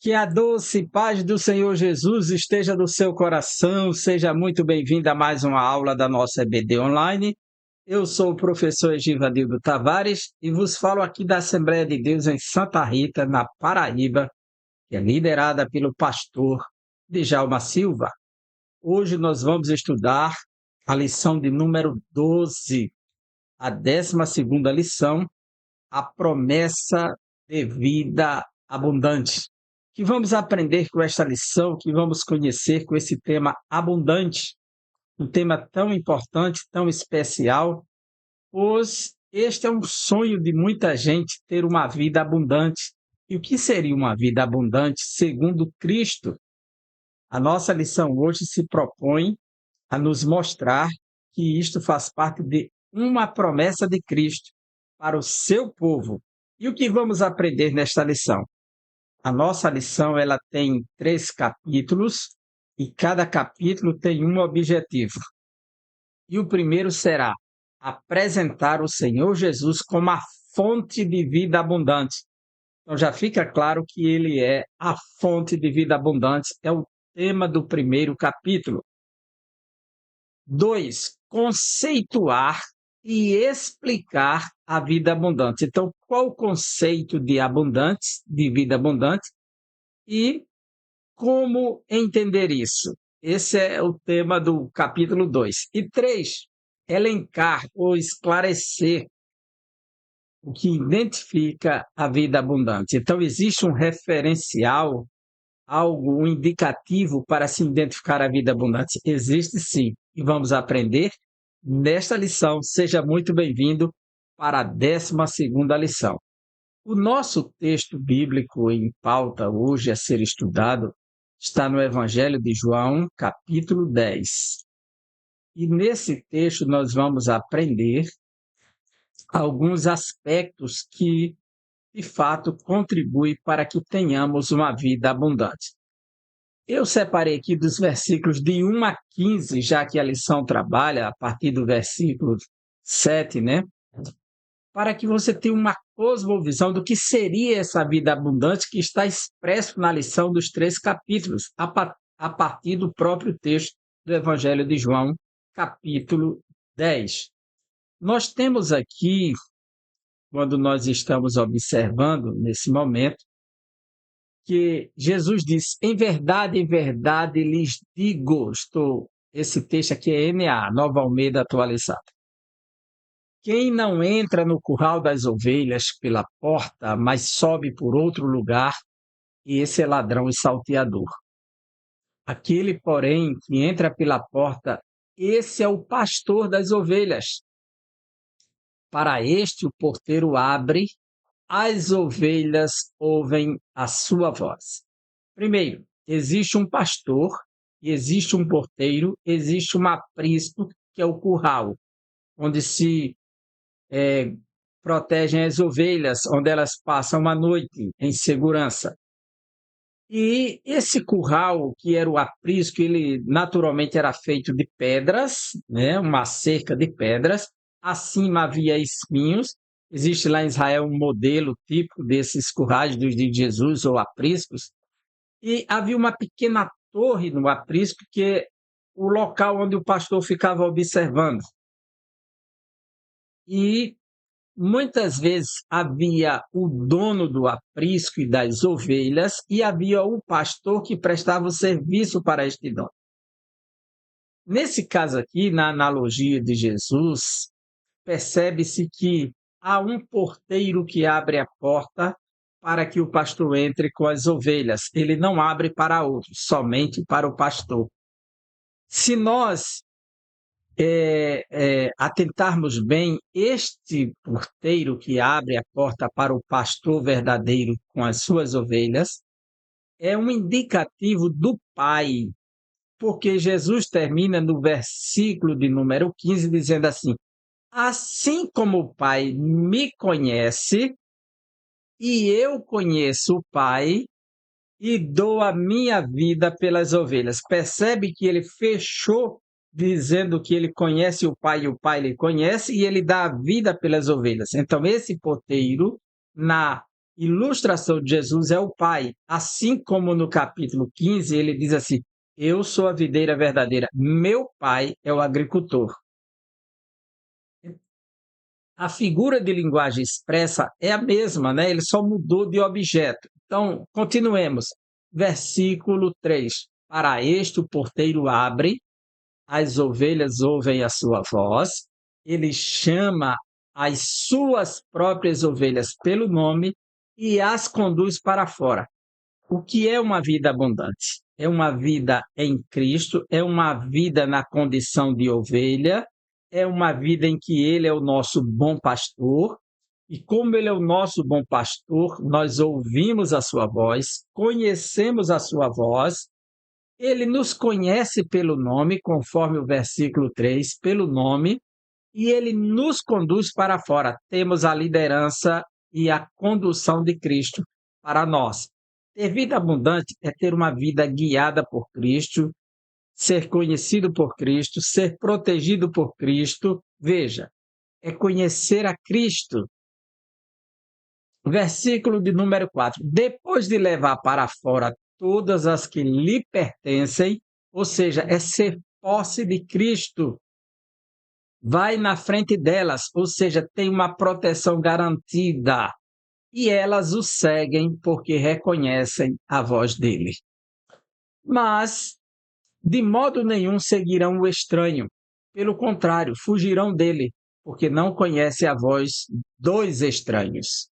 Que a doce paz do Senhor Jesus esteja no seu coração. Seja muito bem-vindo a mais uma aula da nossa EBD Online. Eu sou o professor Egivadildo Tavares e vos falo aqui da Assembleia de Deus em Santa Rita, na Paraíba, que é liderada pelo pastor Djalma Silva. Hoje nós vamos estudar a lição de número 12, a 12ª lição, a promessa de vida abundante. Que vamos aprender com esta lição, que vamos conhecer com esse tema abundante, um tema tão importante, tão especial, pois este é um sonho de muita gente ter uma vida abundante. E o que seria uma vida abundante segundo Cristo? A nossa lição hoje se propõe a nos mostrar que isto faz parte de uma promessa de Cristo para o seu povo. E o que vamos aprender nesta lição? A nossa lição ela tem 3 capítulos e cada capítulo tem um objetivo. E o primeiro será apresentar o Senhor Jesus como a fonte de vida abundante. Então já fica claro que ele é a fonte de vida abundante, é o tema do primeiro capítulo. 2, conceituar e explicar a vida abundante. Então, qual o conceito de abundante, de vida abundante, e como entender isso? Esse é o tema do capítulo 2. E 3, elencar ou esclarecer o que identifica a vida abundante. Então, existe um referencial, algo, um indicativo para se identificar a vida abundante? Existe sim, e vamos aprender nesta lição. Seja muito bem-vindo para a 12ª lição. O nosso texto bíblico em pauta hoje a ser estudado está no Evangelho de João, capítulo 10. E nesse texto nós vamos aprender alguns aspectos que, de fato, contribuem para que tenhamos uma vida abundante. Eu separei aqui dos versículos de 1 a 15, já que a lição trabalha a partir do versículo 7, né? Para que você tenha uma cosmovisão do que seria essa vida abundante que está expresso na lição dos 3 capítulos, a partir do próprio texto do Evangelho de João, capítulo 10. Nós temos aqui, quando nós estamos observando nesse momento, que Jesus diz, em verdade lhes digo, esse texto aqui é NA, Nova Almeida Atualizada. Quem não entra no curral das ovelhas pela porta, mas sobe por outro lugar, esse é ladrão e salteador. Aquele, porém, que entra pela porta, esse é o pastor das ovelhas. Para este o porteiro abre, as ovelhas ouvem a sua voz. Primeiro, existe um pastor, existe um porteiro, existe um aprisco, que é o curral, onde se protegem as ovelhas, onde elas passam a noite em segurança. E esse curral, que era o aprisco, ele naturalmente era feito de pedras, né? Uma cerca de pedras, acima havia espinhos. Existe lá em Israel um modelo típico desses currais dos de Jesus ou apriscos, e havia uma pequena torre no aprisco, que é o local onde o pastor ficava observando. E muitas vezes havia o dono do aprisco e das ovelhas e havia o pastor que prestava o serviço para este dono. Nesse caso aqui, na analogia de Jesus, percebe-se que há um porteiro que abre a porta para que o pastor entre com as ovelhas. Ele não abre para outros, somente para o pastor. Se nós atentarmos bem, este porteiro que abre a porta para o pastor verdadeiro com as suas ovelhas é um indicativo do Pai, porque Jesus termina no versículo de número 15 dizendo assim, assim como o Pai me conhece e eu conheço o Pai e dou a minha vida pelas ovelhas. Percebe que ele fechou dizendo que ele conhece o Pai e o Pai lhe conhece, e ele dá a vida pelas ovelhas. Então, esse porteiro, na ilustração de Jesus é o Pai. Assim como no capítulo 15, ele diz assim: Eu sou a videira verdadeira, meu Pai é o agricultor. A figura de linguagem expressa é a mesma, né? Ele só mudou de objeto. Então, continuemos. Versículo 3. Para este o porteiro abre, as ovelhas ouvem a sua voz, ele chama as suas próprias ovelhas pelo nome e as conduz para fora. O que é uma vida abundante? É uma vida em Cristo, é uma vida na condição de ovelha, é uma vida em que Ele é o nosso bom pastor, e como Ele é o nosso bom pastor, nós ouvimos a sua voz, conhecemos a sua voz, Ele nos conhece pelo nome, conforme o versículo 3, pelo nome, e Ele nos conduz para fora. Temos a liderança e a condução de Cristo para nós. Ter vida abundante é ter uma vida guiada por Cristo, ser conhecido por Cristo, ser protegido por Cristo. Veja, é conhecer a Cristo. Versículo de número 4. Depois de levar para fora todas as que lhe pertencem, ou seja, é ser posse de Cristo. Vai na frente delas, ou seja, tem uma proteção garantida. E elas o seguem porque reconhecem a voz dele. Mas, de modo nenhum, seguirão o estranho. Pelo contrário, fugirão dele, porque não conhecem a voz dos estranhos.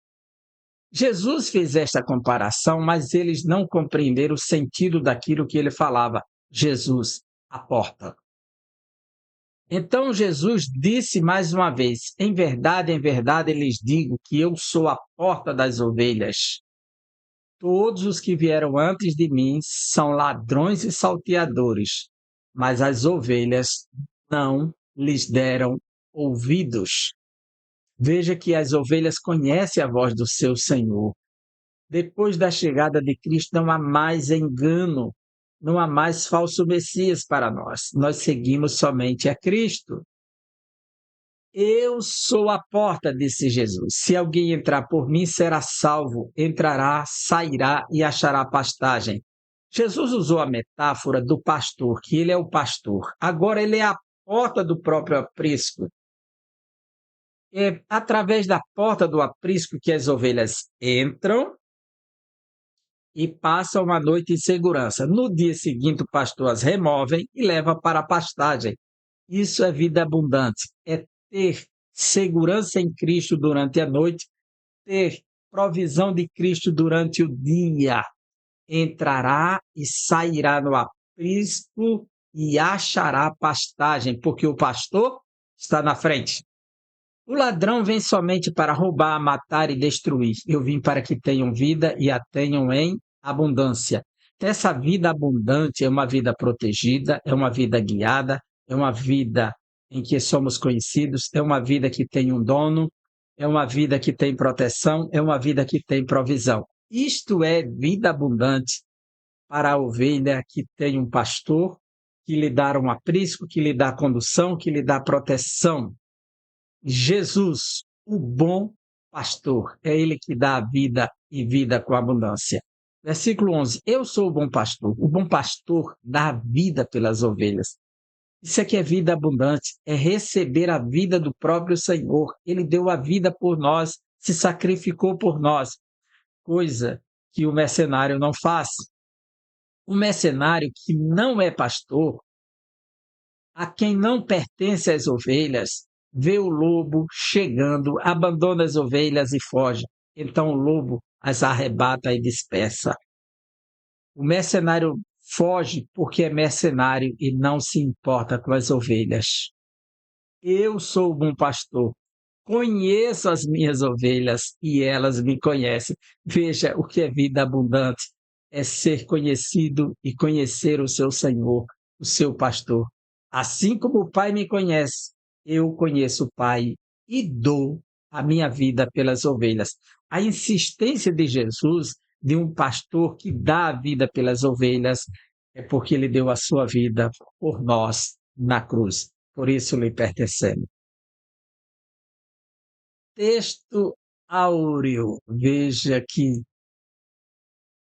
Jesus fez esta comparação, mas eles não compreenderam o sentido daquilo que ele falava. Jesus, a porta. Então Jesus disse mais uma vez: em verdade, lhes digo que eu sou a porta das ovelhas. Todos os que vieram antes de mim são ladrões e salteadores, mas as ovelhas não lhes deram ouvidos. Veja que as ovelhas conhecem a voz do seu Senhor. Depois da chegada de Cristo, não há mais engano, não há mais falso Messias para nós. Nós seguimos somente a Cristo. Eu sou a porta, disse Jesus. Se alguém entrar por mim, será salvo. Entrará, sairá e achará pastagem. Jesus usou a metáfora do pastor, que ele é o pastor. Agora ele é a porta do próprio aprisco. É através da porta do aprisco que as ovelhas entram e passam uma noite em segurança. No dia seguinte, o pastor as remove e leva para a pastagem. Isso é vida abundante, é ter segurança em Cristo durante a noite, ter provisão de Cristo durante o dia. Entrará e sairá no aprisco e achará pastagem, porque o pastor está na frente. O ladrão vem somente para roubar, matar e destruir. Eu vim para que tenham vida e a tenham em abundância. Essa vida abundante é uma vida protegida, é uma vida guiada, é uma vida em que somos conhecidos, é uma vida que tem um dono, é uma vida que tem proteção, é uma vida que tem provisão. Isto é vida abundante para a ovelha que tem um pastor, que lhe dá um aprisco, que lhe dá condução, que lhe dá proteção. Jesus, o bom pastor, é ele que dá a vida e vida com abundância. Versículo 11. Eu sou o bom pastor. O bom pastor dá a vida pelas ovelhas. Isso aqui é vida abundante, é receber a vida do próprio Senhor. Ele deu a vida por nós, se sacrificou por nós, coisa que o mercenário não faz. O mercenário que não é pastor, a quem não pertence as ovelhas, vê o lobo chegando, abandona as ovelhas e foge. Então o lobo as arrebata e dispersa. O mercenário foge porque é mercenário e não se importa com as ovelhas. Eu sou o bom pastor, conheço as minhas ovelhas e elas me conhecem. Veja o que é vida abundante, é ser conhecido e conhecer o seu Senhor, o seu pastor. Assim como o Pai me conhece, eu conheço o Pai e dou a minha vida pelas ovelhas. A insistência de Jesus, de um pastor que dá a vida pelas ovelhas, é porque ele deu a sua vida por nós na cruz. Por isso lhe pertencemos. Texto Áureo, veja que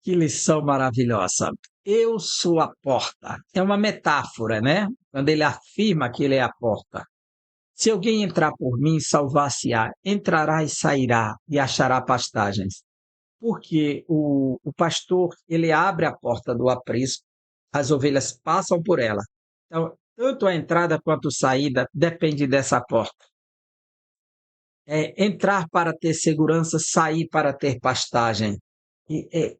lição maravilhosa. Eu sou a porta. É uma metáfora, né? Quando ele afirma que ele é a porta. Se alguém entrar por mim, salvar-se-á, entrará e sairá e achará pastagens. Porque o pastor, ele abre a porta do aprisco, as ovelhas passam por ela. Então, tanto a entrada quanto a saída depende dessa porta. É entrar para ter segurança, sair para ter pastagem.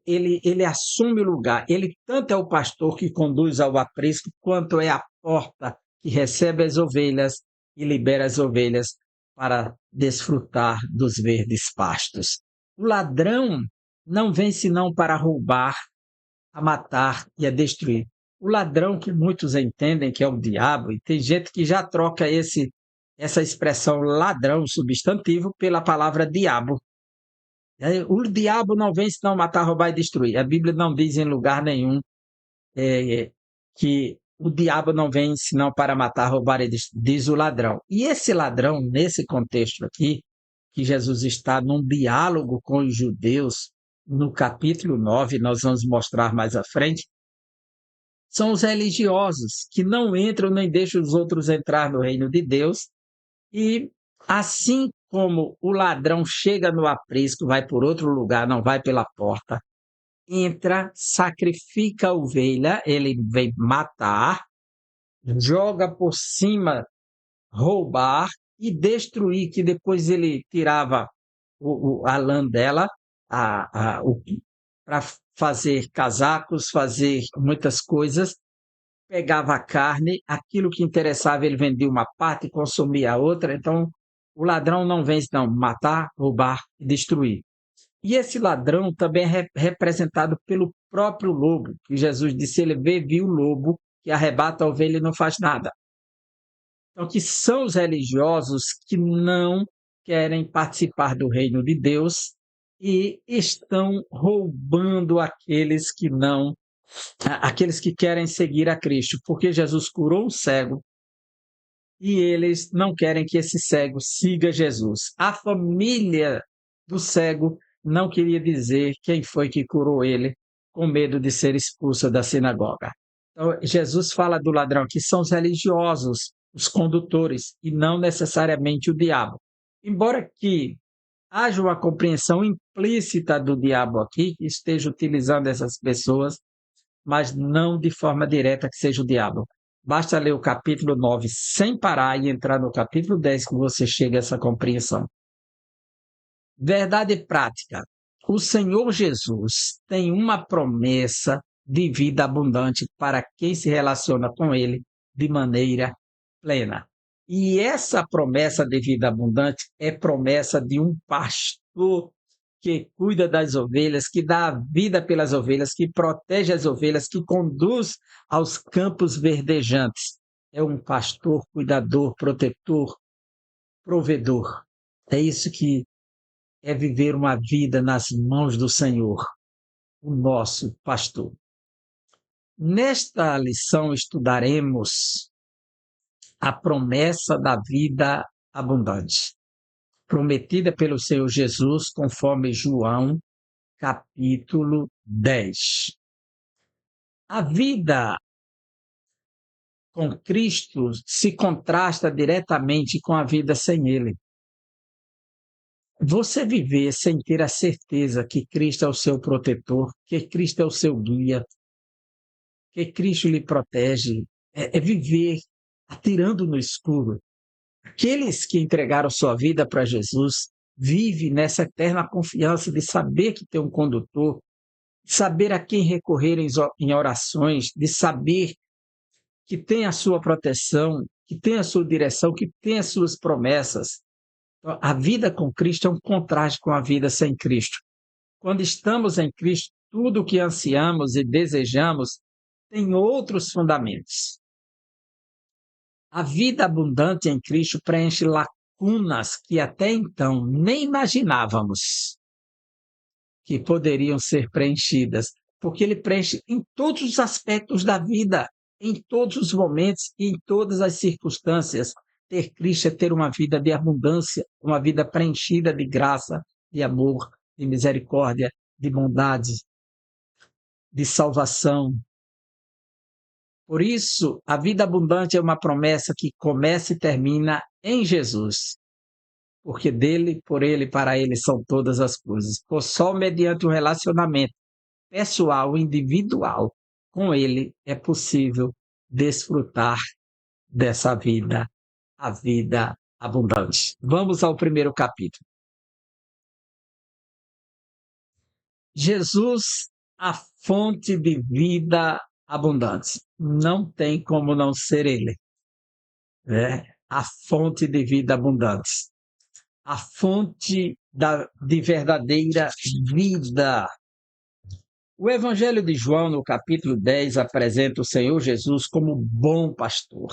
Ele assume o lugar. Ele tanto é o pastor que conduz ao aprisco, quanto é a porta que recebe as ovelhas e libera as ovelhas para desfrutar dos verdes pastos. O ladrão não vem senão para roubar, a matar e a destruir. O ladrão, que muitos entendem que é o diabo, e tem gente que já troca essa expressão ladrão, substantivo, pela palavra diabo. O diabo não vem senão matar, roubar e destruir. A Bíblia não diz em lugar nenhum que o diabo não vem senão para matar, roubar e destruir, diz o ladrão. E esse ladrão, nesse contexto aqui, que Jesus está num diálogo com os judeus, no capítulo 9, nós vamos mostrar mais à frente, são os religiosos, que não entram nem deixam os outros entrar no reino de Deus. E assim como o ladrão chega no aprisco, vai por outro lugar, não vai pela porta, entra, sacrifica a ovelha, ele vem matar, joga por cima, roubar e destruir, que depois ele tirava a lã dela para fazer casacos, fazer muitas coisas, pegava a carne, aquilo que interessava ele vendia uma parte e consumia a outra. Então o ladrão não vem não matar, roubar e destruir. E esse ladrão também é representado pelo próprio lobo, que Jesus disse, ele viu o lobo que arrebata a ovelha e não faz nada. Então, que são os religiosos que não querem participar do reino de Deus e estão roubando aqueles que querem seguir a Cristo, porque Jesus curou um cego e eles não querem que esse cego siga Jesus. A família do cego não queria dizer quem foi que curou ele, com medo de ser expulso da sinagoga. Então, Jesus fala do ladrão, que são os religiosos, os condutores, e não necessariamente o diabo. Embora que haja uma compreensão implícita do diabo aqui, que esteja utilizando essas pessoas, mas não de forma direta que seja o diabo. Basta ler o capítulo 9 sem parar e entrar no capítulo 10 que você chega a essa compreensão. Verdade prática. O Senhor Jesus tem uma promessa de vida abundante para quem se relaciona com Ele de maneira plena. E essa promessa de vida abundante é promessa de um pastor que cuida das ovelhas, que dá a vida pelas ovelhas, que protege as ovelhas, que conduz aos campos verdejantes. É um pastor, cuidador, protetor, provedor. É isso que é viver uma vida nas mãos do Senhor, o nosso pastor. Nesta lição estudaremos a promessa da vida abundante, prometida pelo Senhor Jesus, conforme João, capítulo 10. A vida com Cristo se contrasta diretamente com a vida sem Ele. Você viver sem ter a certeza que Cristo é o seu protetor, que Cristo é o seu guia, que Cristo lhe protege, é viver atirando no escuro. Aqueles que entregaram sua vida para Jesus vivem nessa eterna confiança de saber que tem um condutor, de saber a quem recorrer em orações, de saber que tem a sua proteção, que tem a sua direção, que tem as suas promessas. Então, a vida com Cristo é um contraste com a vida sem Cristo. Quando estamos em Cristo, tudo o que ansiamos e desejamos tem outros fundamentos. A vida abundante em Cristo preenche lacunas que até então nem imaginávamos que poderiam ser preenchidas, porque ele preenche em todos os aspectos da vida, em todos os momentos e em todas as circunstâncias. Ter Cristo é ter uma vida de abundância, uma vida preenchida de graça, de amor, de misericórdia, de bondade, de salvação. Por isso, a vida abundante é uma promessa que começa e termina em Jesus, porque dele, por ele, para ele são todas as coisas. Só mediante um relacionamento pessoal, individual, com ele é possível desfrutar dessa vida, a vida abundante. Vamos ao primeiro capítulo. Jesus, a fonte de vida abundante. Não tem como não ser ele, né? A fonte de vida abundante. A fonte de verdadeira vida. O Evangelho de João, no capítulo 10, apresenta o Senhor Jesus como bom pastor.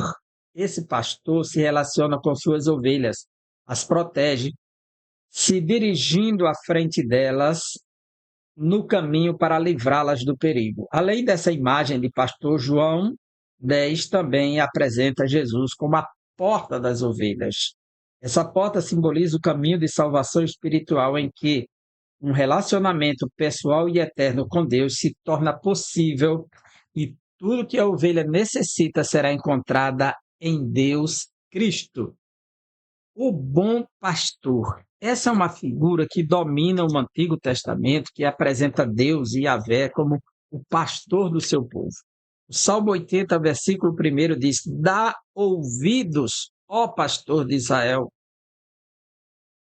Esse pastor se relaciona com suas ovelhas, as protege, se dirigindo à frente delas no caminho para livrá-las do perigo. Além dessa imagem de pastor, João 10 também apresenta Jesus como a porta das ovelhas. Essa porta simboliza o caminho de salvação espiritual em que um relacionamento pessoal e eterno com Deus se torna possível e tudo que a ovelha necessita será encontrada em Deus Cristo. O bom pastor. Essa é uma figura que domina o Antigo Testamento, que apresenta Deus e Yahvé como o pastor do seu povo. O Salmo 80, versículo 1 diz: dá ouvidos, ó pastor de Israel.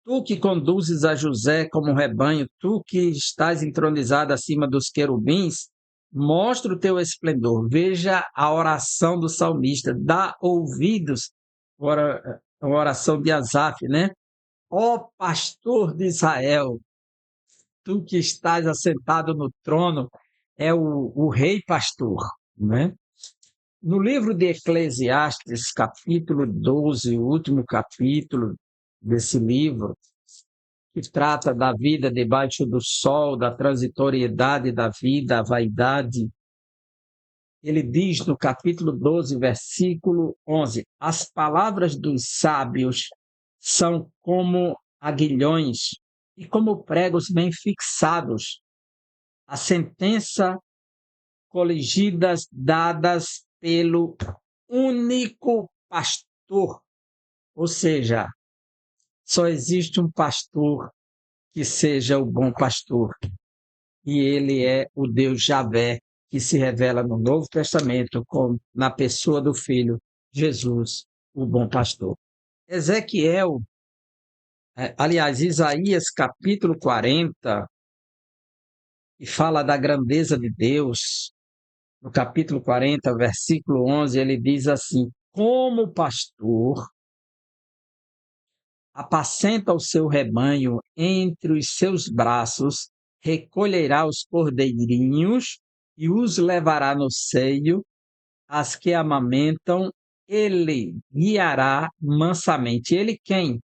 Tu que conduzes a José como um rebanho, tu que estás entronizado acima dos querubins, mostra o teu esplendor. Veja a oração do salmista, dá ouvidos, a oração de Asaf, né? Ó pastor de Israel, tu que estás assentado no trono, é o rei pastor, né? No livro de Eclesiastes, capítulo 12, o último capítulo desse livro, que trata da vida debaixo do sol, da transitoriedade da vida, a vaidade. Ele diz no capítulo 12, versículo 11: as palavras dos sábios são como aguilhões e como pregos bem fixados. A sentença coligidas dadas pelo único pastor, ou seja, só existe um pastor que seja o bom pastor, e ele é o Deus Javé, que se revela no Novo Testamento na pessoa do Filho, Jesus, o bom pastor. Ezequiel, aliás, Isaías capítulo 40, e fala da grandeza de Deus. No capítulo 40, versículo 11, ele diz assim: como pastor apacenta o seu rebanho entre os seus braços, recolherá os cordeirinhos e os levará no seio, as que amamentam, ele guiará mansamente. Ele quem?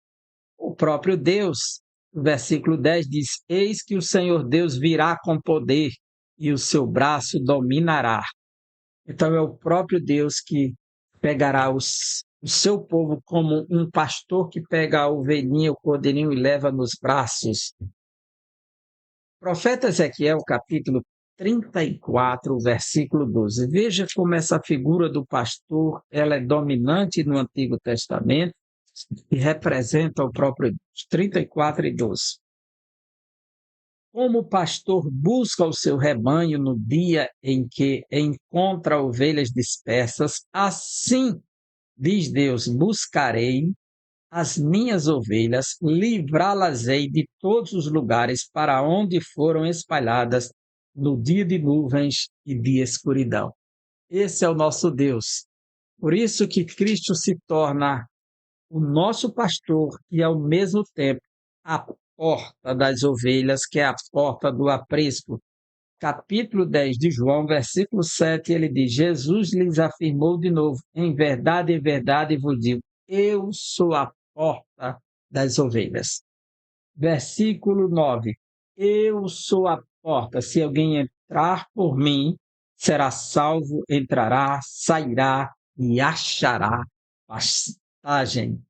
O próprio Deus. O versículo 10 diz: eis que o Senhor Deus virá com poder e o seu braço dominará. Então é o próprio Deus que pegará o seu povo como um pastor que pega a ovelhinha, o cordeirinho e leva nos braços. Profeta Ezequiel, capítulo 34, versículo 12. Veja como essa figura do pastor ela é dominante no Antigo Testamento e representa o próprio Deus. 34 e 12. Como o pastor busca o seu rebanho no dia em que encontra ovelhas dispersas, assim, diz Deus, buscarei as minhas ovelhas, livrá-las-ei de todos os lugares para onde foram espalhadas no dia de nuvens e de escuridão. Esse é o nosso Deus. Por isso que Cristo se torna o nosso pastor e, ao mesmo tempo, a porta das ovelhas, que é a porta do aprisco. Capítulo 10 de João, versículo 7, ele diz: Jesus lhes afirmou de novo: em verdade vos digo, eu sou a porta das ovelhas. Versículo 9: eu sou a porta, se alguém entrar por mim, será salvo, entrará, sairá e achará pastagem.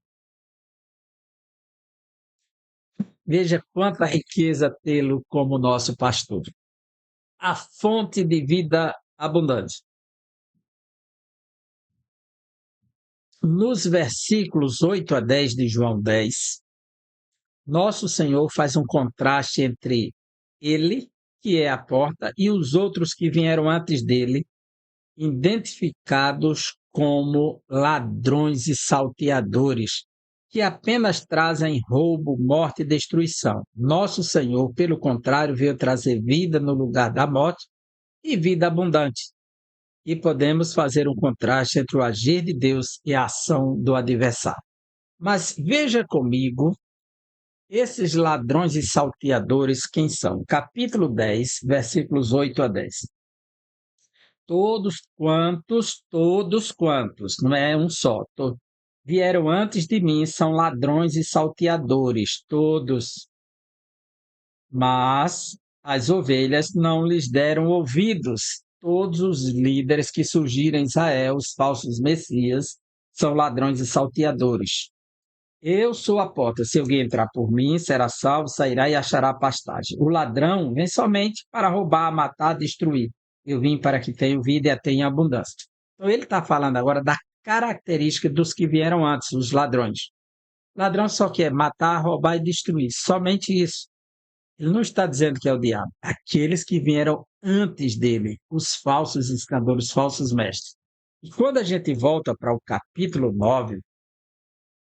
Veja quanta riqueza tê-lo como nosso pastor. A fonte de vida abundante. Nos versículos 8 a 10 de João 10, nosso Senhor faz um contraste entre ele, que é a porta, e os outros que vieram antes dele, identificados como ladrões e salteadores, que apenas trazem roubo, morte e destruição. Nosso Senhor, pelo contrário, veio trazer vida no lugar da morte e vida abundante. E podemos fazer um contraste entre o agir de Deus e a ação do adversário. Mas veja comigo, esses ladrões e salteadores, quem são? Capítulo 10, versículos 8 a 10. Todos quantos, não é um só, vieram antes de mim são ladrões e salteadores, todos. Mas as ovelhas não lhes deram ouvidos. Todos os líderes que surgiram em Israel, os falsos messias, são ladrões e salteadores. Eu sou a porta. Se alguém entrar por mim, será salvo, sairá e achará pastagem. O ladrão vem somente para roubar, matar, destruir. Eu vim para que tenham vida e a tenham abundância. Então ele está falando agora da característica dos que vieram antes, os ladrões. Ladrão só quer matar, roubar e destruir. Somente isso. Ele não está dizendo que é o diabo. Aqueles que vieram antes dele, os falsos ensinadores, os falsos mestres. E quando a gente volta para o capítulo 9,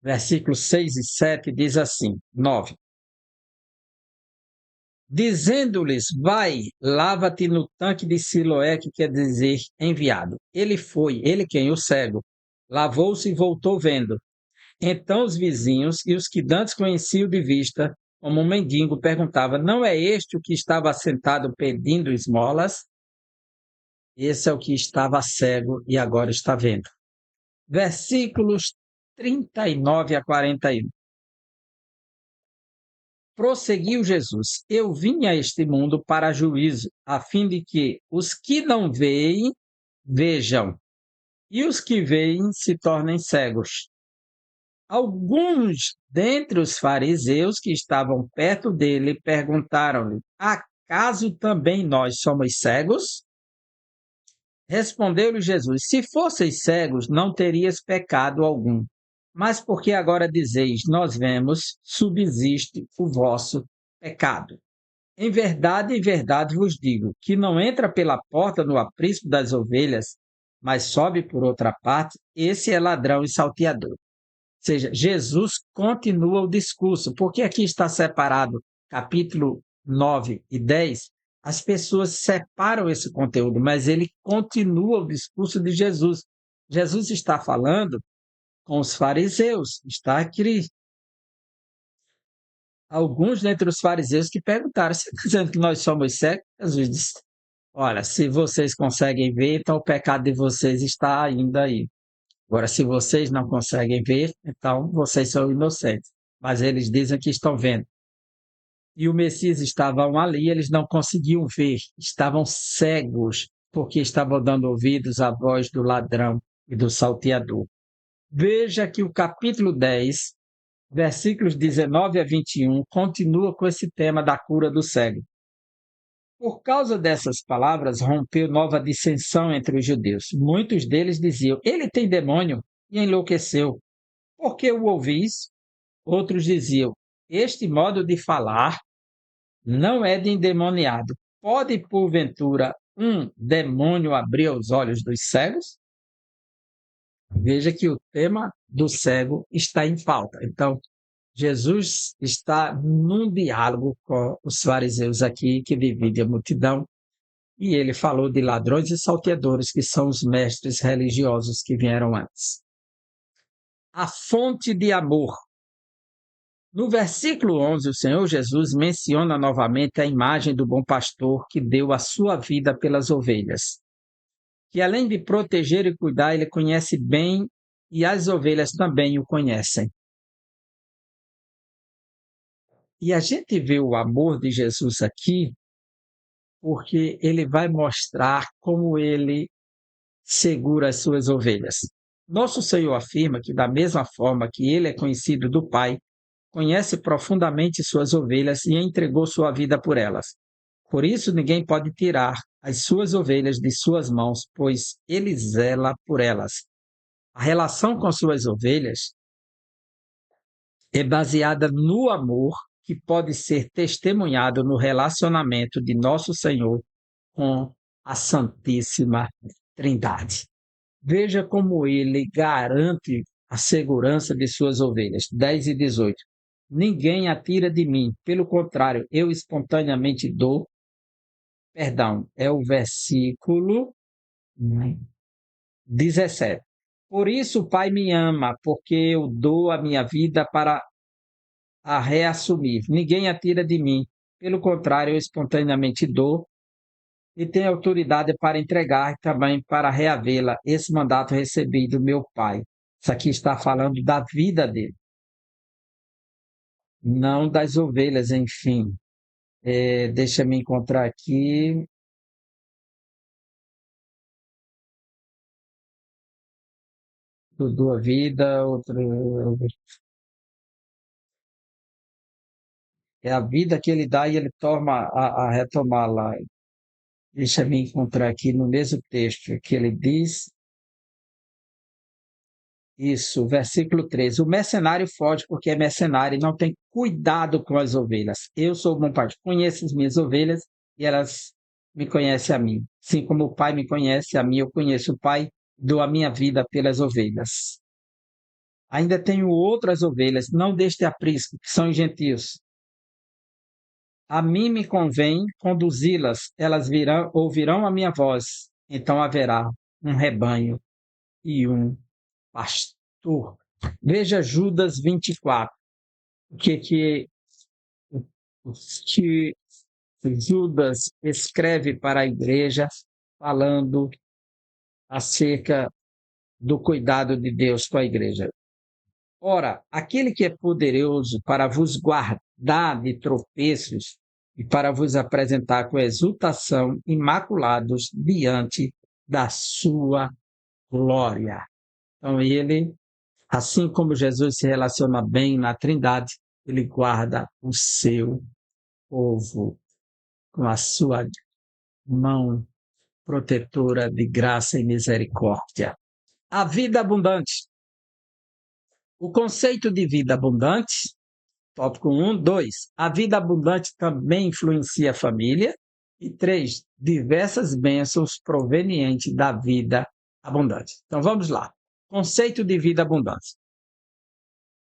versículos 6 e 7, diz assim, 9. Dizendo-lhes, vai, lava-te no tanque de Siloé, que quer dizer enviado. Ele foi, ele quem? O cego. Lavou-se e voltou vendo. Então os vizinhos e os que dantes conheciam de vista, como um mendigo, perguntavam, não é este o que estava sentado pedindo esmolas? Esse é o que estava cego e agora está vendo. Versículos 39 a 41. Prosseguiu Jesus, eu vim a este mundo para juízo, a fim de que os que não veem, vejam, e os que veem se tornem cegos. Alguns dentre os fariseus que estavam perto dele perguntaram-lhe, acaso também nós somos cegos? Respondeu-lhe Jesus, se fosseis cegos, não terias pecado algum. Mas porque agora dizeis, nós vemos, subsiste o vosso pecado. Em verdade vos digo, que não entra pela porta no aprisco das ovelhas, mas sobe por outra parte, esse é ladrão e salteador. Ou seja, Jesus continua o discurso, porque aqui está separado capítulo 9 e 10, as pessoas separam esse conteúdo, mas ele continua o discurso de Jesus. Jesus está falando com os fariseus, está aqui. Alguns dentre os fariseus que perguntaram, você está dizendo que nós somos cegos? Jesus disse, olha, se vocês conseguem ver, então o pecado de vocês está ainda aí. Agora, se vocês não conseguem ver, então vocês são inocentes. Mas eles dizem que estão vendo. E o Messias estavam ali, eles não conseguiam ver, estavam cegos, porque estavam dando ouvidos à voz do ladrão e do salteador. Veja que o capítulo 10, versículos 19 a 21, continua com esse tema da cura do cego. Por causa dessas palavras, rompeu nova dissensão entre os judeus. Muitos deles diziam, ele tem demônio, e enlouqueceu. Por que o ouvis? Outros diziam, este modo de falar não é de endemoniado. Pode, porventura, um demônio abrir os olhos dos cegos? Veja que o tema do cego está em pauta. Então, Jesus está num diálogo com os fariseus aqui, que divide a multidão, e ele falou de ladrões e salteadores, que são os mestres religiosos que vieram antes. A fonte de amor. No versículo 11, o Senhor Jesus menciona novamente a imagem do bom pastor que deu a sua vida pelas ovelhas, que além de proteger e cuidar, ele conhece bem e as ovelhas também o conhecem. E a gente vê o amor de Jesus aqui, porque ele vai mostrar como ele segura as suas ovelhas. Nosso Senhor afirma que da mesma forma que ele é conhecido do Pai, conhece profundamente suas ovelhas e entregou sua vida por elas. Por isso ninguém pode tirar as suas ovelhas de suas mãos, pois ele zela por elas. A relação com suas ovelhas é baseada no amor que pode ser testemunhado no relacionamento de nosso Senhor com a Santíssima Trindade. Veja como ele garante a segurança de suas ovelhas. 10 e 18. Ninguém a tira de mim, pelo contrário, eu espontaneamente dou. Perdão, é o versículo 17. Por isso o Pai me ama, porque eu dou a minha vida para a reassumir. Ninguém a tira de mim, pelo contrário, eu espontaneamente dou e tenho autoridade para entregar e também para reavê-la. Esse mandato recebi do meu Pai. Isso aqui está falando da vida dele, não das ovelhas, enfim. Deixa eu me encontrar aqui. Tudo a vida, outro. É a vida que ele dá e ele toma a retomar lá. Deixa eu me encontrar aqui no mesmo texto que ele diz. Isso, versículo 13. O mercenário foge porque é mercenário e não tem cuidado com as ovelhas. Eu sou o bom pastor, conheço as minhas ovelhas e elas me conhecem a mim. Assim como o Pai me conhece a mim, eu conheço o Pai, dou a minha vida pelas ovelhas. Ainda tenho outras ovelhas, não deste aprisco, que são gentios. A mim me convém conduzi-las, elas ouvirão a minha voz, então haverá um rebanho e um pastor. Veja Judas 24. O que Judas escreve para a igreja falando acerca do cuidado de Deus com a igreja. Ora, aquele que é poderoso para vos guardar de tropeços e para vos apresentar com exultação imaculados diante da sua glória. Então ele, assim como Jesus se relaciona bem na Trindade, ele guarda o seu povo com a sua mão protetora de graça e misericórdia. A vida abundante. O conceito de vida abundante, tópico 1, 2. A vida abundante também influencia a família. E 3. Diversas bênçãos provenientes da vida abundante. Então vamos lá. Conceito de vida abundante.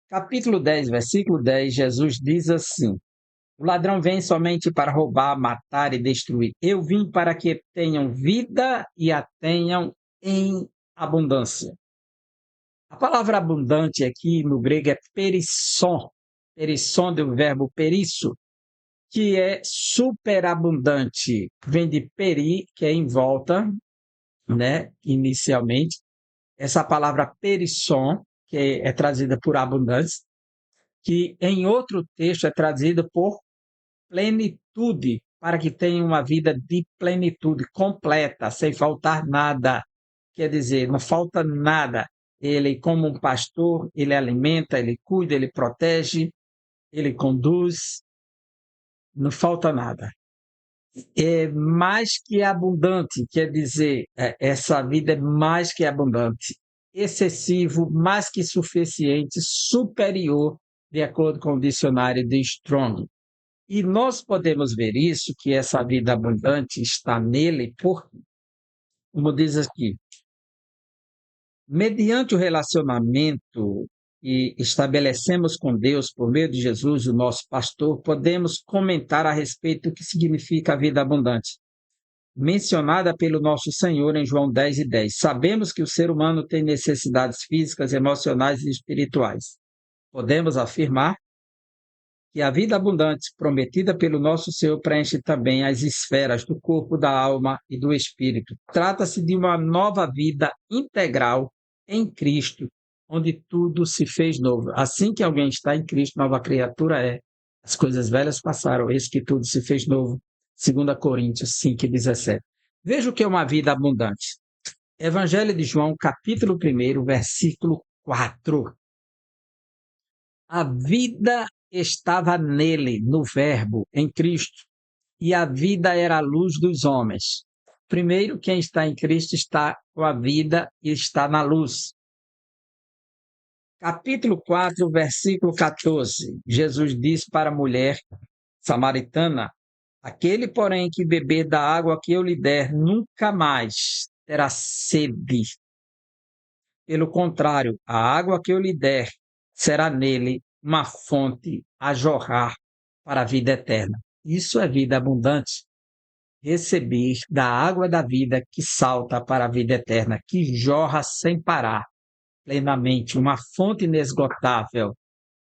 Capítulo 10, versículo 10, Jesus diz assim: o ladrão vem somente para roubar, matar e destruir. Eu vim para que tenham vida e a tenham em abundância. A palavra abundante aqui no grego é perisson. Perisson do verbo perisso, que é superabundante. Vem de peri, que é em volta, né? Inicialmente. Essa palavra perisson, que é traduzida por abundante, que em outro texto é traduzida por plenitude, para que tenha uma vida de plenitude completa, sem faltar nada. Quer dizer, não falta nada. Ele, como um pastor, ele alimenta, ele cuida, ele protege, ele conduz, não falta nada. É mais que abundante, quer dizer, essa vida é mais que abundante, excessivo, mais que suficiente, superior, de acordo com o dicionário de Strong. E nós podemos ver isso, que essa vida abundante está nele, como diz aqui, mediante o relacionamento que estabelecemos com Deus por meio de Jesus, o nosso pastor, podemos comentar a respeito do que significa a vida abundante, mencionada pelo nosso Senhor em João 10 e 10. Sabemos que o ser humano tem necessidades físicas, emocionais e espirituais. Podemos afirmar que a vida abundante prometida pelo nosso Senhor preenche também as esferas do corpo, da alma e do espírito. Trata-se de uma nova vida integral em Cristo, onde tudo se fez novo. Assim que alguém está em Cristo, nova criatura é. As coisas velhas passaram, eis que tudo se fez novo. 2 Coríntios 5:17. Veja o que é uma vida abundante. Evangelho de João, capítulo 1, versículo 4. A vida estava nele, no Verbo, em Cristo, e a vida era a luz dos homens. Primeiro, quem está em Cristo está com a vida e está na luz. Capítulo 4, versículo 14. Jesus disse para a mulher samaritana: aquele, porém, que beber da água que eu lhe der, nunca mais terá sede. Pelo contrário, a água que eu lhe der será nele uma fonte a jorrar para a vida eterna. Isso é vida abundante. Receber da água da vida que salta para a vida eterna, que jorra sem parar, plenamente, uma fonte inesgotável.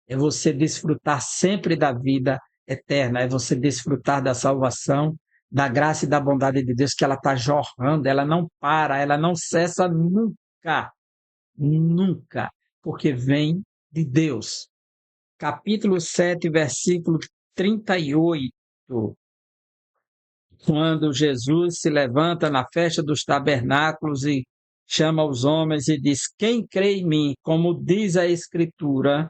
É você desfrutar sempre da vida eterna, é você desfrutar da salvação, da graça e da bondade de Deus, que ela está jorrando, ela não para, ela não cessa nunca, nunca, porque vem de Deus. Capítulo 7, versículo 38. Quando Jesus se levanta na festa dos tabernáculos e chama os homens e diz: quem crê em mim, como diz a Escritura,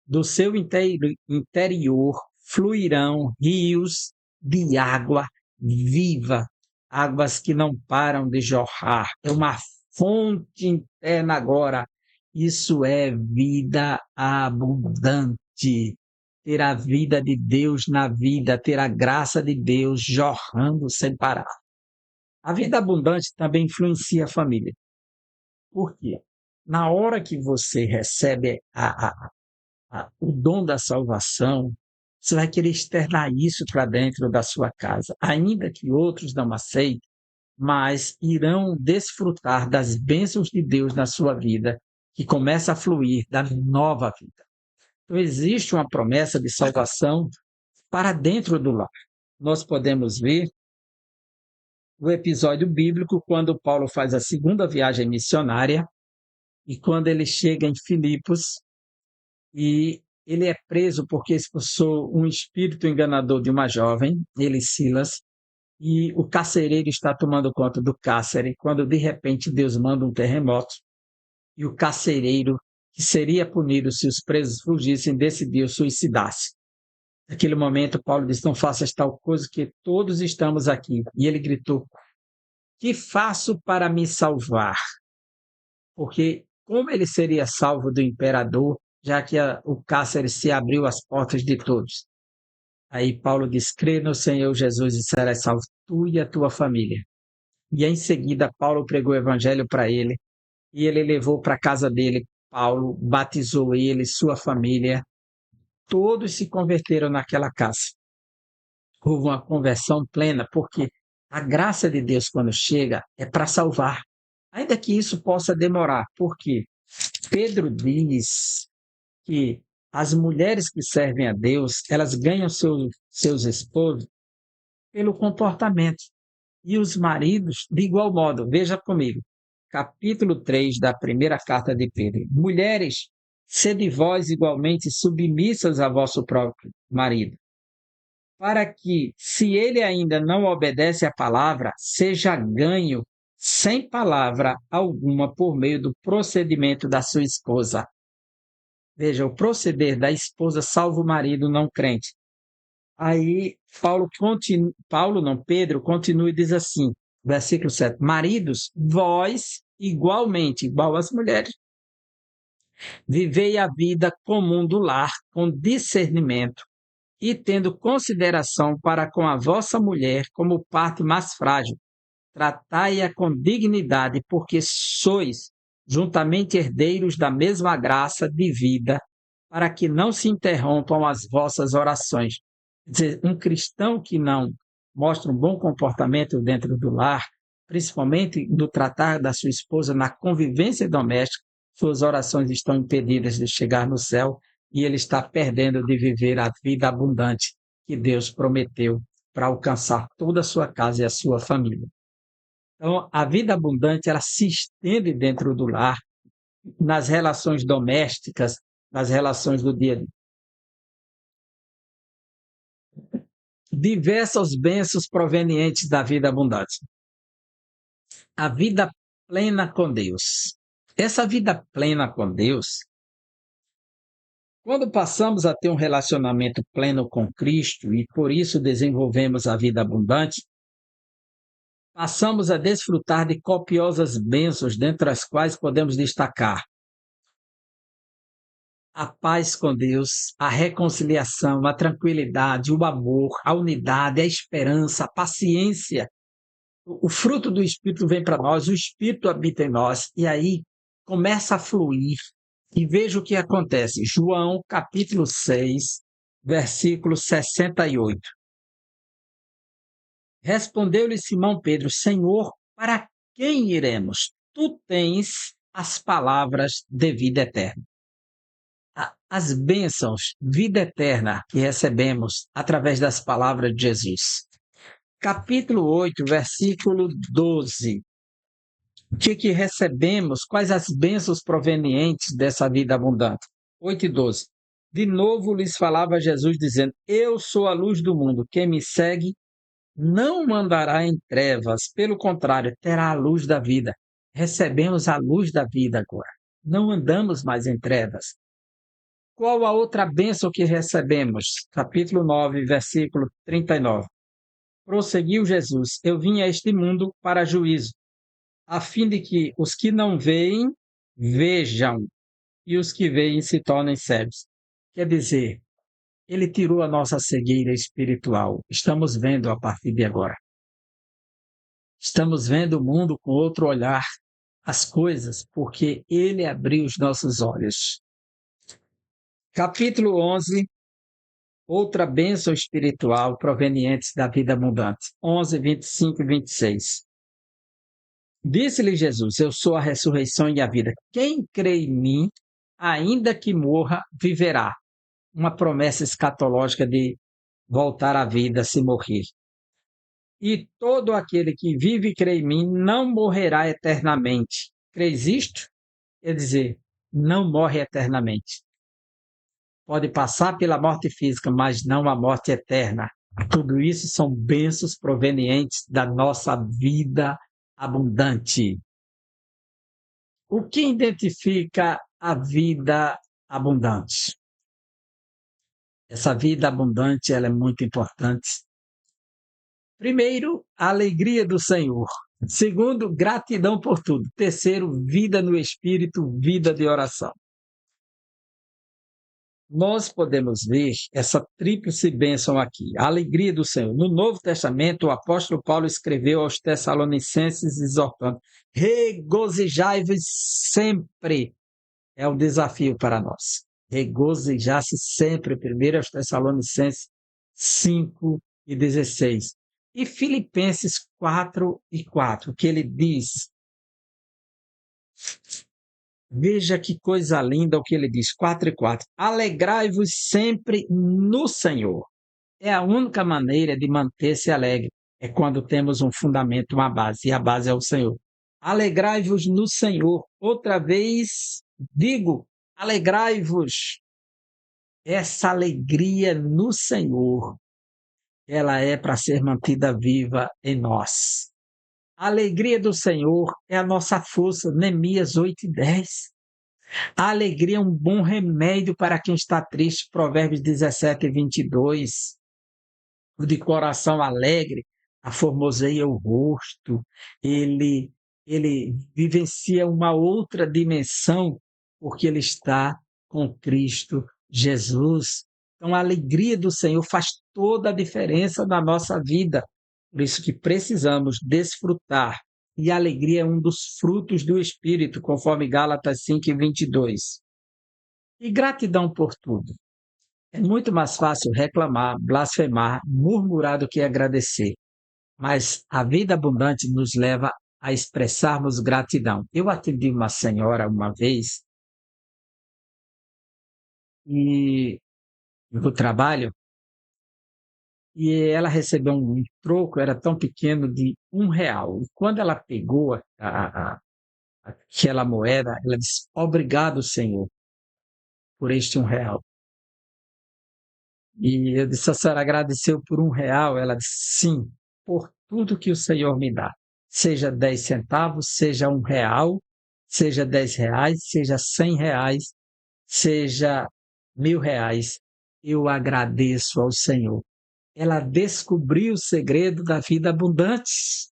do seu interior fluirão rios de água viva, águas que não param de jorrar. É uma fonte interna agora. Isso é vida abundante. Ter a vida de Deus na vida, ter a graça de Deus jorrando sem parar. A vida abundante também influencia a família. Por quê? Na hora que você recebe o dom da salvação, você vai querer externar isso para dentro da sua casa, ainda que outros não aceitem, mas irão desfrutar das bênçãos de Deus na sua vida, que começa a fluir da nova vida. Então, existe uma promessa de salvação para dentro do lar. Nós podemos ver o episódio bíblico quando Paulo faz a segunda viagem missionária e quando ele chega em Filipos e ele é preso porque expulsou um espírito enganador de uma jovem, ele e Silas, e o carcereiro está tomando conta do cárcere, quando de repente Deus manda um terremoto, e o carcereiro, que seria punido se os presos fugissem, decidiu suicidar-se. Naquele momento, Paulo disse: não faças tal coisa, que todos estamos aqui. E ele gritou: que faço para me salvar? Porque como ele seria salvo do imperador, já que o cárcere se abriu às portas de todos? Aí Paulo diz: crê no Senhor Jesus e serás salvo, tu e a tua família. E em seguida Paulo pregou o evangelho para ele, e ele levou para a casa dele. Paulo batizou ele, sua família, todos se converteram naquela casa. Houve uma conversão plena, porque a graça de Deus, quando chega, é para salvar. Ainda que isso possa demorar, porque Pedro diz que as mulheres que servem a Deus, elas ganham seus esposos pelo comportamento. E os maridos, de igual modo. Veja comigo, capítulo 3 da primeira carta de Pedro. Mulheres, sede vós igualmente submissas a vosso próprio marido, para que, se ele ainda não obedece à palavra, seja ganho sem palavra alguma por meio do procedimento da sua esposa. Veja, o proceder da esposa salva o marido não crente. Aí Pedro continua e diz assim, versículo 7, maridos, vós igualmente, igual às mulheres, vivei a vida comum do lar com discernimento e tendo consideração para com a vossa mulher como parte mais frágil. Tratai-a com dignidade, porque sois juntamente herdeiros da mesma graça de vida, para que não se interrompam as vossas orações. Quer dizer, um cristão que não mostra um bom comportamento dentro do lar, principalmente no tratar da sua esposa, na convivência doméstica, suas orações estão impedidas de chegar no céu e ele está perdendo de viver a vida abundante que Deus prometeu para alcançar toda a sua casa e a sua família. Então, a vida abundante, ela se estende dentro do lar, nas relações domésticas, nas relações do dia a dia. Diversas bênçãos provenientes da vida abundante. A vida plena com Deus. Essa vida plena com Deus, Quando passamos a ter um relacionamento pleno com Cristo e por isso desenvolvemos a vida abundante, passamos a desfrutar de copiosas bênçãos, dentre as quais podemos destacar a paz com Deus, a reconciliação, a tranquilidade, o amor, a unidade, a esperança, a paciência. O fruto do Espírito vem para nós, o Espírito habita em nós, e aí começa a fluir. E veja o que acontece. João, capítulo 6, versículo 68. Respondeu-lhe Simão Pedro: Senhor, para quem iremos? Tu tens as palavras de vida eterna. As bênçãos, vida eterna que recebemos através das palavras de Jesus. Capítulo 8, versículo 12. O que recebemos? Quais as bênçãos provenientes dessa vida abundante? 8 e 12. De novo lhes falava Jesus, dizendo: Eu sou a luz do mundo. Quem me segue não andará em trevas, pelo contrário, terá a luz da vida. Recebemos a luz da vida agora. Não andamos mais em trevas. Qual a outra bênção que recebemos? Capítulo 9, versículo 39. Prosseguiu Jesus: Eu vim a este mundo para juízo, a fim de que os que não veem, vejam, e os que veem se tornem cegos. Quer dizer, ele tirou a nossa cegueira espiritual. Estamos vendo a partir de agora. Estamos vendo o mundo com outro olhar, as coisas, porque ele abriu os nossos olhos. Capítulo 11, outra bênção espiritual proveniente da vida abundante. 11, 25 e 26. Disse-lhe Jesus: Eu sou a ressurreição e a vida. Quem crê em mim, ainda que morra, viverá. Uma promessa escatológica de voltar à vida se morrer. E todo aquele que vive e crê em mim não morrerá eternamente. Crês isto? Quer dizer, não morre eternamente. Pode passar pela morte física, mas não a morte eterna. Tudo isso são bênçãos provenientes da nossa vida abundante. O que identifica a vida abundante? Essa vida abundante, ela é muito importante. Primeiro, a alegria do Senhor. Segundo, gratidão por tudo. Terceiro, vida no Espírito, vida de oração. Nós podemos ver essa tríplice bênção aqui, a alegria do Senhor. No Novo Testamento, o apóstolo Paulo escreveu aos Tessalonicenses exortando: regozijai-vos sempre. É um desafio para nós. Regozijar-se sempre. 1 Tessalonicenses 5 e 16. E Filipenses 4 e 4, que ele diz: veja que coisa linda o que ele diz, 4 e 4. Alegrai-vos sempre no Senhor. É a única maneira de manter-se alegre. É quando temos um fundamento, uma base, e a base é o Senhor. Alegrai-vos no Senhor. Outra vez digo, alegrai-vos. Essa alegria no Senhor, ela é para ser mantida viva em nós. A alegria do Senhor é a nossa força, Neemias 8 e 10. A alegria é um bom remédio para quem está triste, Provérbios 17 e 22. O de coração alegre aformoseia o rosto, ele vivencia uma outra dimensão, porque ele está com Cristo Jesus. Então, a alegria do Senhor faz toda a diferença na nossa vida. Por isso que precisamos desfrutar. E a alegria é um dos frutos do Espírito, conforme Gálatas 5 e 22. E gratidão por tudo. É muito mais fácil reclamar, blasfemar, murmurar do que agradecer. Mas a vida abundante nos leva a expressarmos gratidão. Eu atendi uma senhora uma vez e no trabalho, e ela recebeu um troco, era tão pequeno, de R$ 1. E quando ela pegou aquela moeda, ela disse: obrigado, Senhor, por este R$ 1. E eu disse: a senhora agradeceu por R$ 1? Ela disse: sim, por tudo que o Senhor me dá. Seja 10 centavos, seja R$ 1, seja R$ 10, seja R$ 100, seja R$ 1.000, eu agradeço ao Senhor. Ela descobriu o segredo da vida abundante.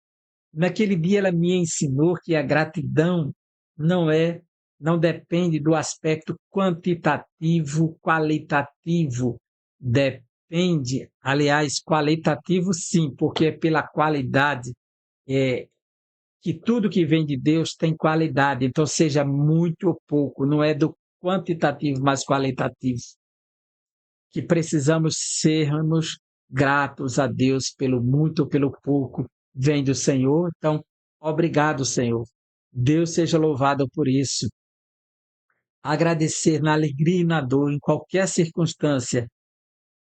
Naquele dia ela me ensinou que a gratidão não é, não depende do aspecto quantitativo, qualitativo. Depende, aliás, qualitativo sim, porque é pela qualidade, é, que tudo que vem de Deus tem qualidade, então seja muito ou pouco, não é do quantitativo, mas qualitativo. Que precisamos sermos gratos a Deus pelo muito ou pelo pouco, vem do Senhor. Então, obrigado, Senhor. Deus seja louvado por isso. Agradecer na alegria e na dor, em qualquer circunstância,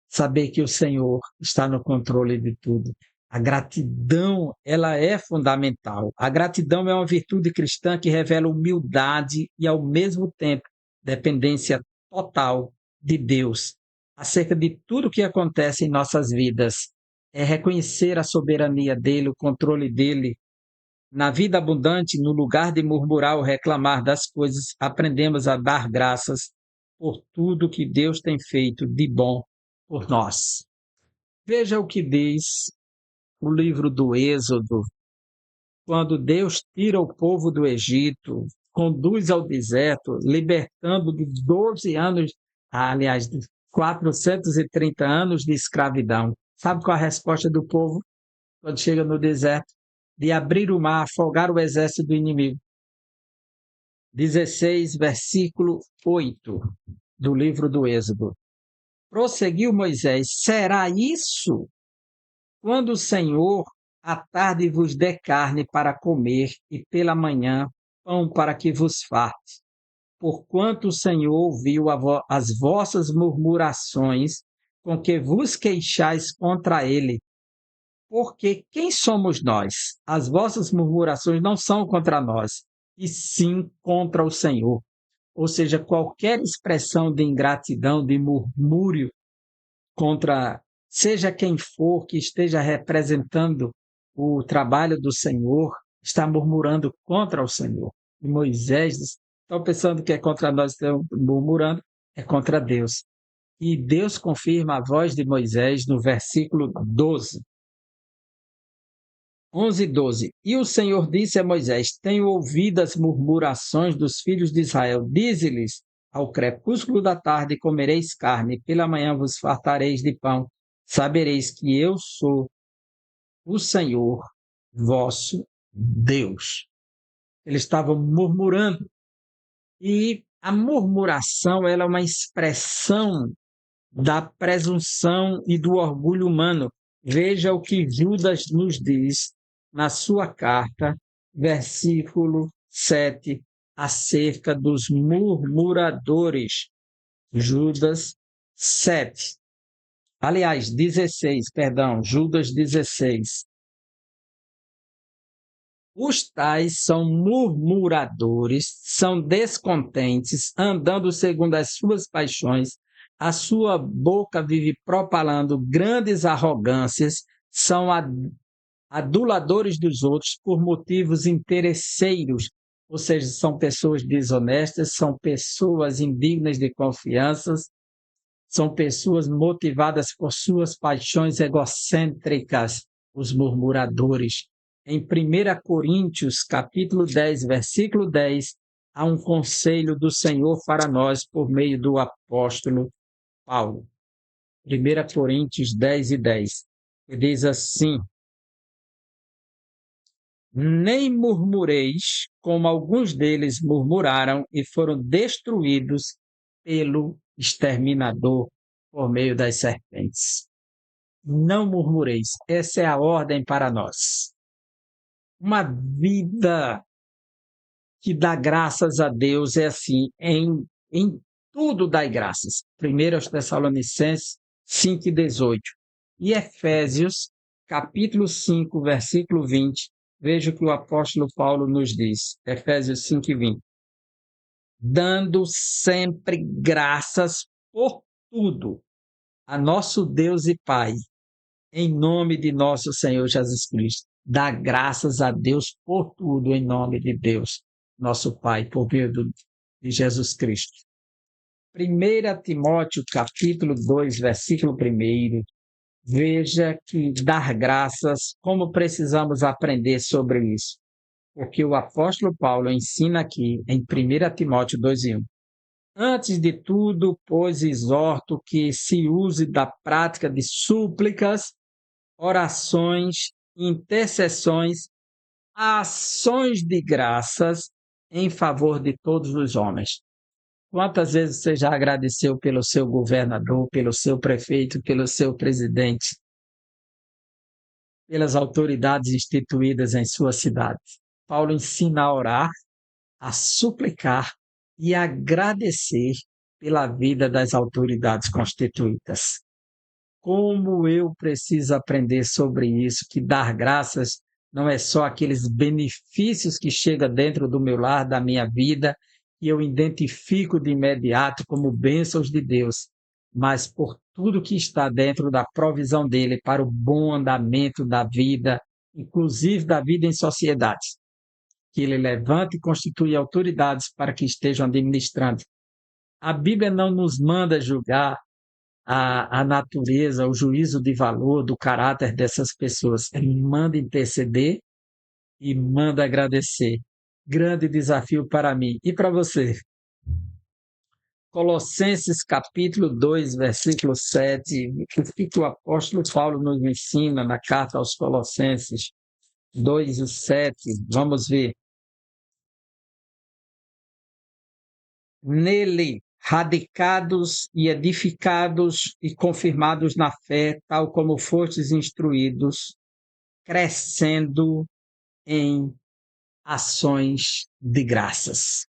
saber que o Senhor está no controle de tudo. A gratidão, ela é fundamental. A gratidão é uma virtude cristã que revela humildade e, ao mesmo tempo, dependência total de Deus acerca de tudo o que acontece em nossas vidas. É reconhecer a soberania dele, o controle dele. Na vida abundante, no lugar de murmurar ou reclamar das coisas, aprendemos a dar graças por tudo que Deus tem feito de bom por nós. Veja o que diz o livro do Êxodo, quando Deus tira o povo do Egito, conduz ao deserto, libertando de 12 anos, aliás, de 430 anos de escravidão. Sabe qual a resposta do povo quando chega no deserto? De abrir o mar, afogar o exército do inimigo. 16, versículo 8 do livro do Êxodo. Prosseguiu Moisés: será isso quando o Senhor à tarde vos der carne para comer e pela manhã pão para que vos farte? Porquanto o Senhor ouviu as vossas murmurações com que vos queixais contra ele. Porque quem somos nós? As vossas murmurações não são contra nós, e sim contra o Senhor. Ou seja, qualquer expressão de ingratidão, de murmúrio contra seja quem for que esteja representando o trabalho do Senhor, está murmurando contra o Senhor. E Moisés, estão pensando que é contra nós, estão murmurando, é contra Deus. E Deus confirma a voz de Moisés no versículo 12. 11 e 12. E o Senhor disse a Moisés: tenho ouvido as murmurações dos filhos de Israel. Dize-lhes: ao crepúsculo da tarde comereis carne, pela manhã vos fartareis de pão. Sabereis que eu sou o Senhor, vosso Deus. Eles estavam murmurando. E a murmuração ela é uma expressão da presunção e do orgulho humano. Veja o que Judas nos diz na sua carta, versículo 7, acerca dos murmuradores. Judas 7. Aliás, 16, perdão, Judas 16. Os tais são murmuradores, são descontentes, andando segundo as suas paixões, a sua boca vive propalando grandes arrogâncias, são aduladores dos outros por motivos interesseiros, ou seja, são pessoas desonestas, são pessoas indignas de confiança, são pessoas motivadas por suas paixões egocêntricas, os murmuradores. Em 1 Coríntios, capítulo 10, versículo 10, há um conselho do Senhor para nós por meio do apóstolo Paulo. 1 Coríntios 10 e 10. Ele diz assim: nem murmureis, como alguns deles murmuraram e foram destruídos pelo exterminador por meio das serpentes. Não murmureis, essa é a ordem para nós. Uma vida que dá graças a Deus é assim, em tudo dai graças. 1 Tessalonicenses 5 e 18. E Efésios, capítulo 5, versículo 20, veja o que o apóstolo Paulo nos diz. Efésios 5 e 20. Dando sempre graças por tudo a nosso Deus e Pai, em nome de nosso Senhor Jesus Cristo. Dá graças a Deus por tudo, em nome de Deus, nosso Pai, por meio de Jesus Cristo. 1 Timóteo, capítulo 2, versículo 1, veja que dar graças, como precisamos aprender sobre isso. Porque o apóstolo Paulo ensina aqui em 1 Timóteo 2:1. Antes de tudo, pois, exorto que se use da prática de súplicas, orações, intercessões, ações de graças em favor de todos os homens. Quantas vezes você já agradeceu pelo seu governador, pelo seu prefeito, pelo seu presidente, pelas autoridades instituídas em sua cidade? Paulo ensina a orar, a suplicar e a agradecer pela vida das autoridades constituídas. Como eu preciso aprender sobre isso, que dar graças não é só aqueles benefícios que chegam dentro do meu lar, da minha vida, que eu identifico de imediato como bênçãos de Deus, mas por tudo que está dentro da provisão dele para o bom andamento da vida, inclusive da vida em sociedade, que ele levanta e constitui autoridades para que estejam administrando. A Bíblia não nos manda julgar a natureza, o juízo de valor do caráter dessas pessoas. Ele manda interceder e manda agradecer. Grande desafio para mim e para você. Colossenses capítulo 2, versículo 7, o que o apóstolo Paulo nos ensina na carta aos Colossenses 2, 7, vamos ver. Nele, radicados e edificados e confirmados na fé, tal como fostes instruídos, crescendo em ações de graças.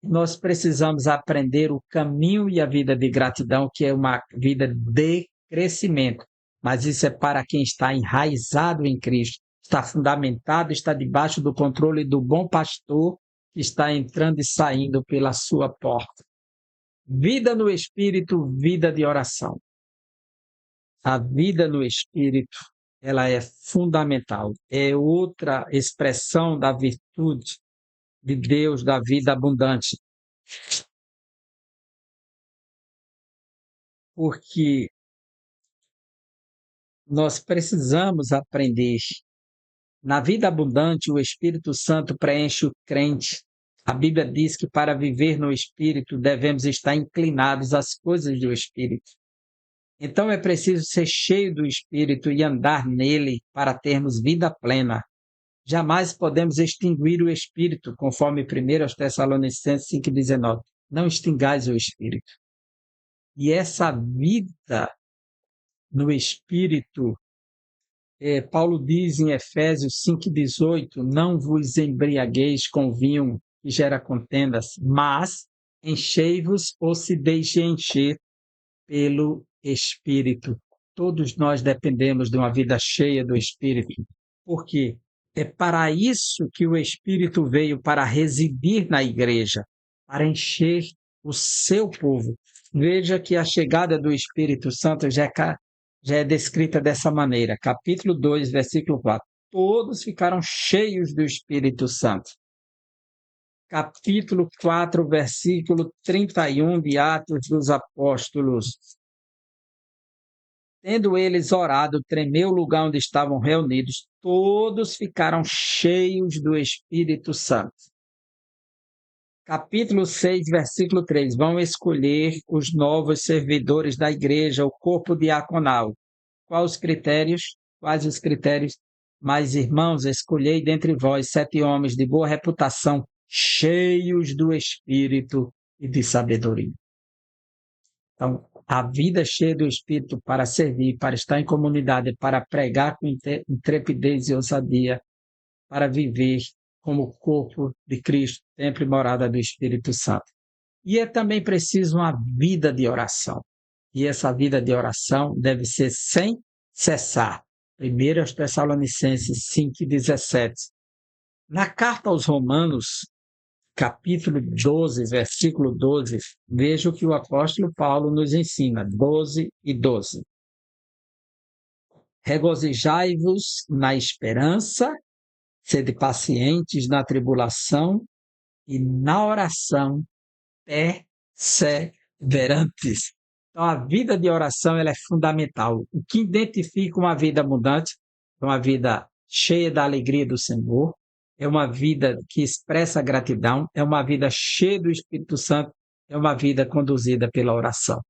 Nós precisamos aprender o caminho e a vida de gratidão, que é uma vida de crescimento, mas isso é para quem está enraizado em Cristo, está fundamentado, está debaixo do controle do bom pastor, que está entrando e saindo pela sua porta. Vida no Espírito, vida de oração. A vida no Espírito, ela é fundamental. É outra expressão da virtude de Deus, da vida abundante. Porque nós precisamos aprender. Na vida abundante, o Espírito Santo preenche o crente. A Bíblia diz que para viver no Espírito devemos estar inclinados às coisas do Espírito. Então é preciso ser cheio do Espírito e andar nele para termos vida plena. Jamais podemos extinguir o Espírito, conforme 1 Tessalonicenses 5,19. Não extingais o Espírito. E essa vida no Espírito, Paulo diz em Efésios 5,18, não vos embriagueis com vinho que gera contendas, mas enchei-vos ou se deixe encher pelo Espírito. Todos nós dependemos de uma vida cheia do Espírito. Por quê? É para isso que o Espírito veio, para residir na igreja, para encher o seu povo. Veja que a chegada do Espírito Santo já é descrita dessa maneira. Capítulo 2, versículo 4. Todos ficaram cheios do Espírito Santo. Capítulo 4, versículo 31 de Atos dos Apóstolos. Tendo eles orado, tremeu o lugar onde estavam reunidos, todos ficaram cheios do Espírito Santo. Capítulo 6, versículo 3. Vão escolher os novos servidores da igreja, o corpo diaconal. Quais os critérios? Mas, irmãos, escolhei dentre vós 7 homens de boa reputação, cheios do Espírito e de sabedoria. Então, a vida cheia do Espírito para servir, para estar em comunidade, para pregar com intrepidez e ousadia, para viver como corpo de Cristo, templo e morada do Espírito Santo. E é também preciso uma vida de oração. E essa vida de oração deve ser sem cessar. 1 Tessalonicenses 5,17. Na carta aos Romanos, capítulo 12, versículo 12, veja o que o apóstolo Paulo nos ensina, 12 e 12. Regozijai-vos na esperança, sede pacientes na tribulação e na oração perseverai. perseverantes. Então, a vida de oração ela é fundamental. O que identifica uma vida abundante é uma vida cheia da alegria do Senhor, é uma vida que expressa gratidão, é uma vida cheia do Espírito Santo, é uma vida conduzida pela oração.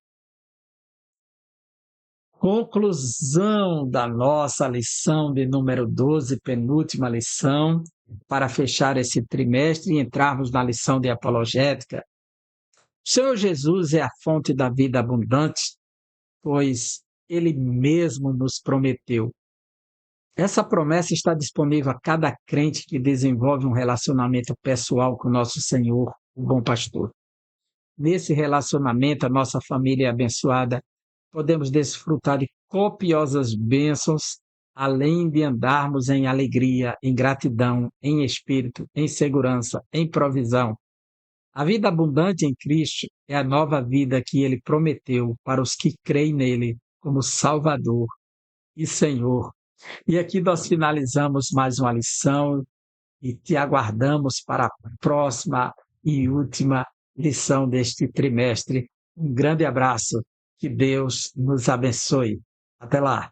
Conclusão da nossa lição de número 12, penúltima lição, para fechar esse trimestre e entrarmos na lição de apologética. O Senhor Jesus é a fonte da vida abundante, pois Ele mesmo nos prometeu. Essa promessa está disponível a cada crente que desenvolve um relacionamento pessoal com nosso Senhor, o bom pastor. Nesse relacionamento, a nossa família é abençoada, podemos desfrutar de copiosas bênçãos, além de andarmos em alegria, em gratidão, em espírito, em segurança, em provisão. A vida abundante em Cristo é a nova vida que Ele prometeu para os que creem nele como Salvador e Senhor. E aqui nós finalizamos mais uma lição e te aguardamos para a próxima e última lição deste trimestre. Um grande abraço, que Deus nos abençoe. Até lá!